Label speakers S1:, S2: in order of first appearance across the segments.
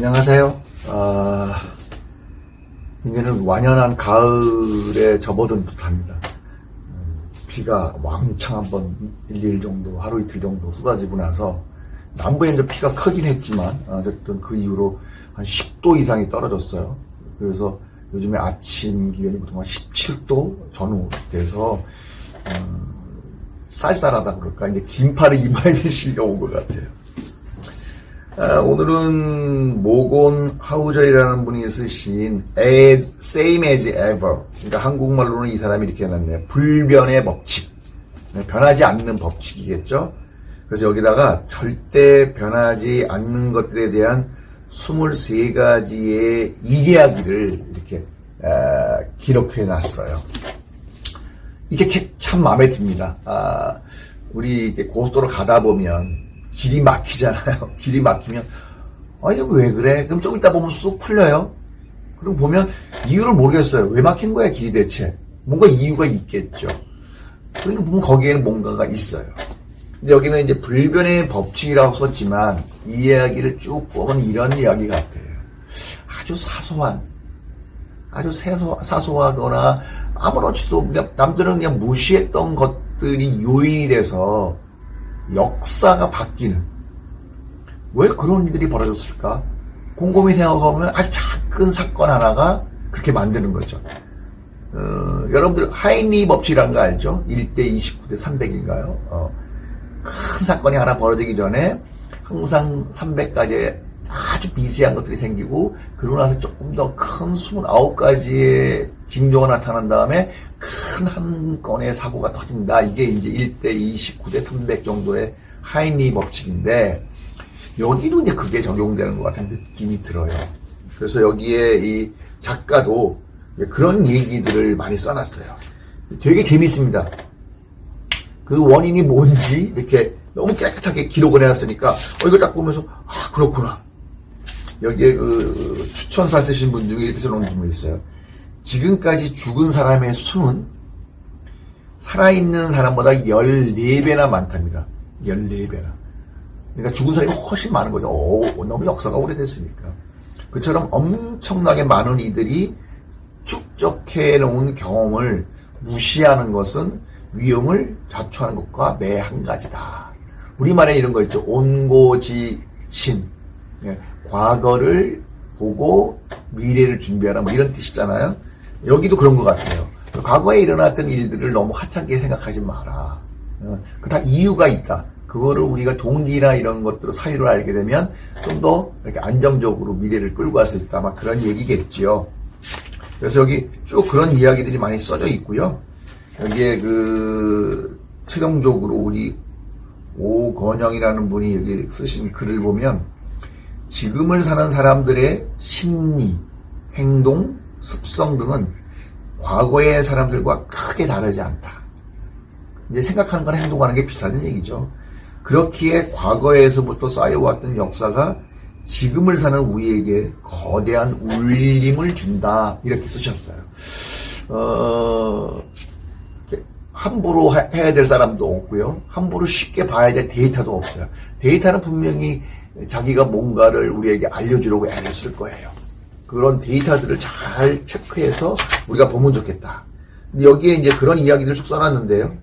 S1: 안녕하세요. 이제는 완연한 가을에 접어든 듯합니다. 비가 왕창 한번 일일 정도, 하루 이틀 정도 쏟아지고 나서 남부에 이제 비가 크긴 했지만 어쨌든 그 이후로 한 10도 이상이 떨어졌어요. 그래서 요즘에 아침 기온이 보통 한 17도 전후 돼서 쌀쌀하다 그럴까 이제 긴팔을 입어야 될 시기가 온 것 같아요. 오늘은 모곤 하우저이라는 분이 쓰신 same as ever. 그러니까 한국말로는 이 사람이 이렇게 해놨네요. 불변의 법칙. 변하지 않는 법칙이겠죠. 그래서 여기다가 절대 변하지 않는 것들에 대한 23가지의 이야기를 이렇게 기록해 놨어요. 이게 책 참 마음에 듭니다. 우리 고속도로 가다 보면 길이 막히잖아요. 길이 막히면 이거 왜 그래? 그럼 좀 이따 보면 쑥 풀려요. 그럼 보면 이유를 모르겠어요. 왜 막힌 거야 길이 대체? 뭔가 이유가 있겠죠. 그러니까 보면 거기에는 뭔가가 있어요. 근데 여기는 이제 불변의 법칙이라고 썼지만 이 이야기를 쭉 보면 이런 이야기 같아요. 아주 사소한, 아주 사소하거나 아무렇지도 남들은 그냥 무시했던 것들이 요인이 돼서 역사가 바뀌는, 왜 그런 일들이 벌어졌을까? 곰곰이 생각해보면 아주 작은 사건 하나가 그렇게 만드는 거죠. 여러분들 하이니 법칙이라는 거 알죠? 1대 29대 300인가요? 큰 사건이 하나 벌어지기 전에 항상 300가지의 아주 미세한 것들이 생기고 그러고 나서 조금 더 큰 29가지의 징조가 나타난 다음에 큰 한 건의 사고가 터진다. 이게 이제 1대 29대 300 정도의 하이니 법칙인데 여기도 이제 그게 적용되는 것 같은 느낌이 들어요. 그래서 여기에 이 작가도 그런 얘기들을 많이 써놨어요. 되게 재밌습니다. 그 원인이 뭔지 이렇게 너무 깨끗하게 기록을 해놨으니까 이거 딱 보면서 그렇구나. 여기에 그 추천사 쓰신 분 중에 이렇게 써놓은 분이 있어요. 지금까지 죽은 사람의 수는 살아있는 사람보다 14배나 많답니다. 14배나. 그러니까 죽은 사람이 훨씬 많은 거죠. 너무 역사가 오래됐으니까. 그처럼 엄청나게 많은 이들이 축적해 놓은 경험을 무시하는 것은 위험을 자초하는 것과 매 한 가지다. 우리말에 이런 거 있죠. 온고지신. 과거를 보고 미래를 준비하라. 뭐 이런 뜻이잖아요. 여기도 그런 것 같아요. 과거에 일어났던 일들을 너무 하찮게 생각하지 마라. 그 다 이유가 있다. 그거를 우리가 동기나 이런 것들을 사유를 알게 되면 좀 더 이렇게 안정적으로 미래를 끌고 갈 수 있다. 막 그런 얘기겠지요. 그래서 여기 쭉 그런 이야기들이 많이 써져 있고요. 여기에 최종적으로 우리 오건영이라는 분이 여기 쓰신 글을 보면 지금을 사는 사람들의 심리, 행동, 습성 등은 과거의 사람들과 크게 다르지 않다. 이제 생각하는 거나 행동하는 게 비슷한 얘기죠. 그렇기에 과거에서부터 쌓여왔던 역사가 지금을 사는 우리에게 거대한 울림을 준다. 이렇게 쓰셨어요. 함부로 해야 될 사람도 없고요. 함부로 쉽게 봐야 될 데이터도 없어요. 데이터는 분명히 자기가 뭔가를 우리에게 알려주려고 애를 쓸 거예요. 그런 데이터들을 잘 체크해서 우리가 보면 좋겠다. 근데 여기에 이제 그런 이야기들을 쭉 써놨는데요.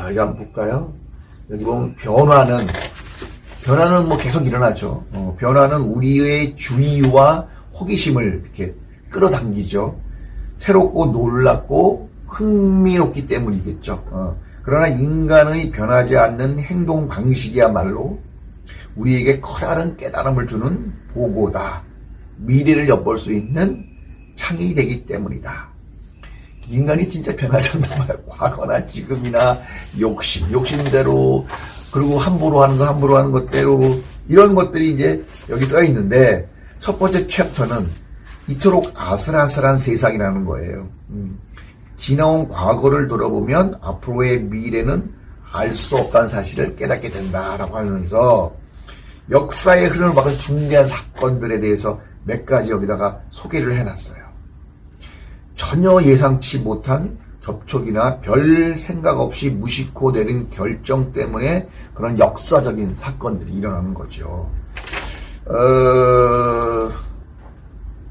S1: 여기 한번 볼까요? 여기 보면 변화는 뭐 계속 일어나죠. 변화는 우리의 주의와 호기심을 이렇게 끌어당기죠. 새롭고 놀랍고 흥미롭기 때문이겠죠. 그러나 인간의 변하지 않는 행동 방식이야말로 우리에게 커다란 깨달음을 주는 보고다. 미래를 엿볼 수 있는 창이 되기 때문이다. 인간이 진짜 변하지 않는 거야. 과거나 지금이나 욕심대로, 그리고 함부로 하는 것대로, 이런 것들이 이제 여기 써 있는데, 첫 번째 챕터는 이토록 아슬아슬한 세상이라는 거예요. 지나온 과거를 돌아보면 앞으로의 미래는 알 수 없다는 사실을 깨닫게 된다라고 하면서 역사의 흐름을 막은 중대한 사건들에 대해서 몇 가지 여기다가 소개를 해놨어요. 전혀 예상치 못한 접촉이나 별 생각 없이 무심코 내린 결정 때문에 그런 역사적인 사건들이 일어나는 거죠.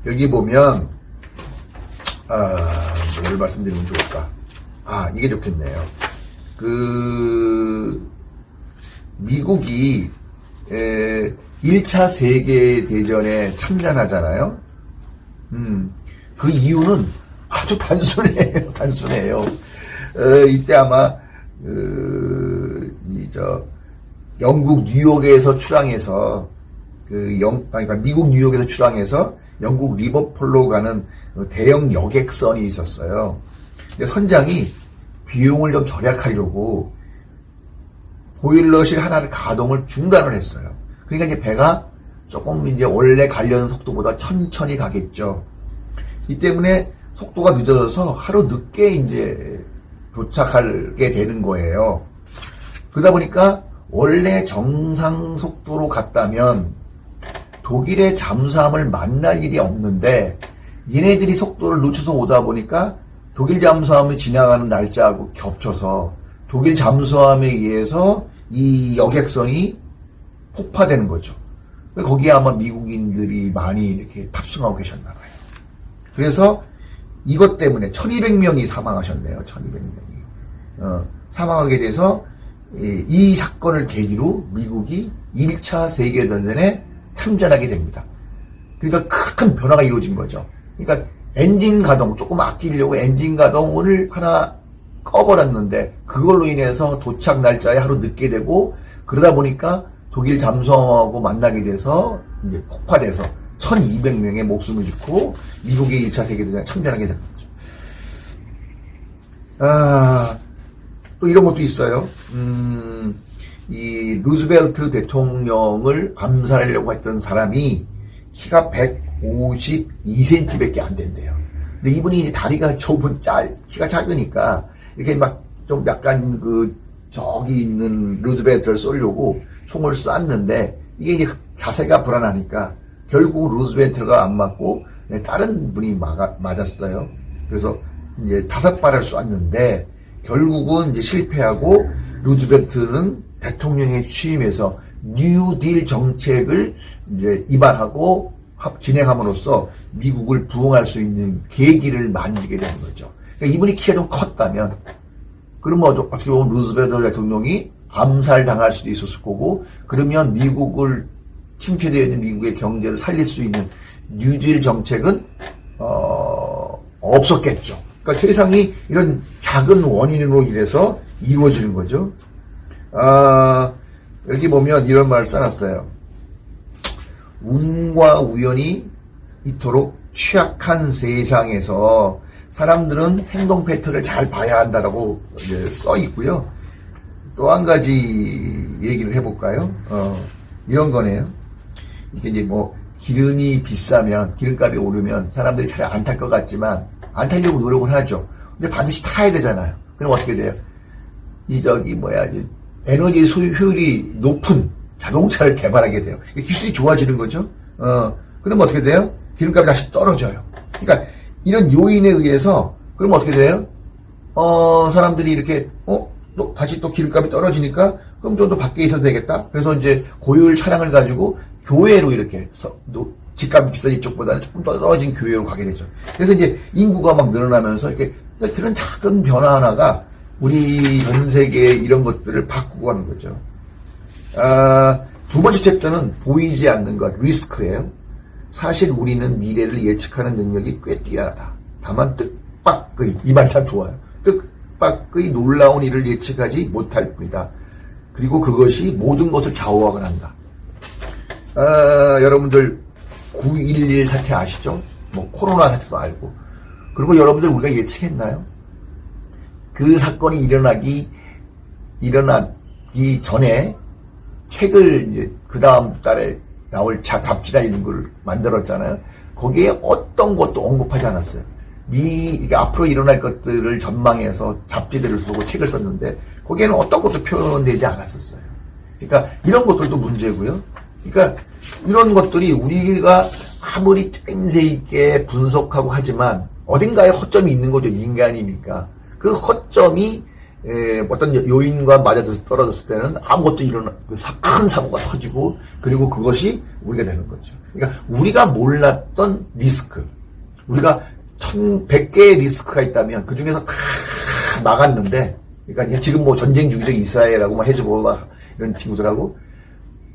S1: 여기 보면, 뭘 말씀드리면 좋을까? 이게 좋겠네요. 미국이 1차 세계대전에 참전하잖아요. 그 이유는 아주 단순해요. 이때 아마, 영국 뉴욕에서 출항해서, 그러니까 미국 뉴욕에서 출항해서 영국 리버풀로 가는 대형 여객선이 있었어요. 근데 선장이 비용을 좀 절약하려고 보일러실 하나를 가동을 중단을 했어요. 그러니까 이제 배가 조금 이제 원래 가려는 속도보다 천천히 가겠죠. 이 때문에 속도가 늦어져서 하루 늦게 이제 도착하게 되는 거예요. 그러다 보니까 원래 정상 속도로 갔다면 독일의 잠수함을 만날 일이 없는데 얘네들이 속도를 늦춰서 오다 보니까 독일 잠수함이 지나가는 날짜하고 겹쳐서 독일 잠수함에 의해서 이 여객선이 폭파되는 거죠. 거기에 아마 미국인들이 많이 이렇게 탑승하고 계셨나 봐요. 그래서 이것 때문에 1200명이 사망하셨네요. 1200명이. 사망하게 돼서 이 사건을 계기로 미국이 1차 세계대전에 참전하게 됩니다. 그러니까 큰 변화가 이루어진 거죠. 그러니까 엔진 가동, 조금 아끼려고 엔진 가동을 하나 꺼버렸는데 그걸로 인해서 도착 날짜에 하루 늦게 되고 그러다 보니까 독일 잠수함하고 만나게 돼서 이제 폭파돼서 1200명의 목숨을 잃고 미국이 1차 세계대전에 참전하게 된 거죠. 또 이런 것도 있어요. 이 루즈벨트 대통령을 암살하려고 했던 사람이 키가 152cm밖에 안 된대요. 근데 이분이 이제 다리가 좁은 키가 작으니까 이렇게 막 좀 약간 저기 있는 루즈벨트를 쏘려고 총을 쐈는데 이게 이제 자세가 불안하니까 결국 루즈벨트가 안 맞고 다른 분이 맞았어요. 그래서 이제 5발을 쐈는데 결국은 이제 실패하고 루즈벨트는 대통령에 취임해서 뉴딜 정책을 이제 입안하고 진행함으로써 미국을 부흥할 수 있는 계기를 만들게 되는 거죠. 그러니까 이분이 키가 좀 컸다면, 그러면 어떻게 보면 루즈벨트 대통령이 암살당할 수도 있었을 거고, 그러면 미국을, 침체되어 있는 미국의 경제를 살릴 수 있는 뉴딜 정책은, 없었겠죠. 그러니까 세상이 이런 작은 원인으로 인해서 이루어지는 거죠. 여기 보면 이런 말을 써놨어요. 운과 우연이 이토록 취약한 세상에서 사람들은 행동 패턴을 잘 봐야 한다라고 이제 써 있고요. 또 한 가지 얘기를 해볼까요? 이런 거네요. 이게 이제 뭐 기름이 비싸면, 기름값이 오르면 사람들이 잘 안 탈 것 같지만 안 타려고 노력을 하죠. 근데 반드시 타야 되잖아요. 그럼 어떻게 돼요? 에너지 소유 효율이 높은 자동차를 개발하게 돼요. 기술이 좋아지는 거죠. 그럼 어떻게 돼요? 기름값이 다시 떨어져요. 그러니까 이런 요인에 의해서 그럼 어떻게 돼요? 사람들이 이렇게 다시 또 기름값이 떨어지니까 그럼 좀 더 밖에 있어도 되겠다. 그래서 이제 고효율 차량을 가지고 교외로 이렇게 집값이 비싼 이쪽보다는 조금 더 떨어진 교외로 가게 되죠. 그래서 이제 인구가 막 늘어나면서 이렇게 그런 작은 변화 하나가 우리 전 세계의 이런 것들을 바꾸고 가는 거죠. 두 번째 챕터는 보이지 않는 것, 리스크예요. 사실 우리는 미래를 예측하는 능력이 꽤 뛰어나다. 다만 뜻밖의, 이 말 참 좋아요. 뜻밖의 놀라운 일을 예측하지 못할 뿐이다. 그리고 그것이 모든 것을 좌우하곤 한다. 여러분들 9.11 사태 아시죠? 뭐 코로나 사태도 알고. 그리고 여러분들 우리가 예측했나요? 그 사건이 일어나기 전에 책을 이제 그 다음 달에 나올 잡지나 이런 걸 만들었잖아요. 거기에 어떤 것도 언급하지 않았어요. 이게 앞으로 일어날 것들을 전망해서 잡지들을 쓰고 책을 썼는데 거기에는 어떤 것도 표현되지 않았었어요. 그러니까 이런 것들도 문제고요. 그러니까 이런 것들이 우리가 아무리 짜임새 있게 분석하고 하지만 어딘가에 허점이 있는 거죠. 인간이니까. 그 허점이 어떤 요인과 맞아 떨어졌을 때는 아무것도 큰 사고가 터지고, 그리고 그것이 우리가 되는 거죠. 그러니까 우리가 몰랐던 리스크, 우리가 100개의 리스크가 있다면 그 중에서 다 막았는데, 그러니까 지금 뭐 전쟁 중이죠. 이스라엘하고 뭐 헤즈볼라 이런 친구들하고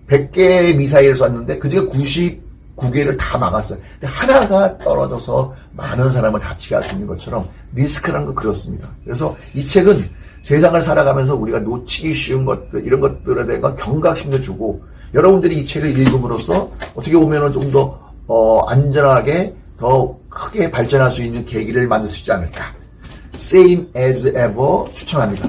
S1: 100개의 미사일을 쐈는데 그 중에 99개를 다 막았어요. 근데 하나가 떨어져서 많은 사람을 다치게 할 수 있는 것처럼 리스크라는 건 그렇습니다. 그래서 이 책은 세상을 살아가면서 우리가 놓치기 쉬운 것들, 이런 것들에 대한 경각심도 주고, 여러분들이 이 책을 읽음으로써 어떻게 보면은 좀 더 안전하게 더 크게 발전할 수 있는 계기를 만들 수 있지 않을까. Same as ever 추천합니다.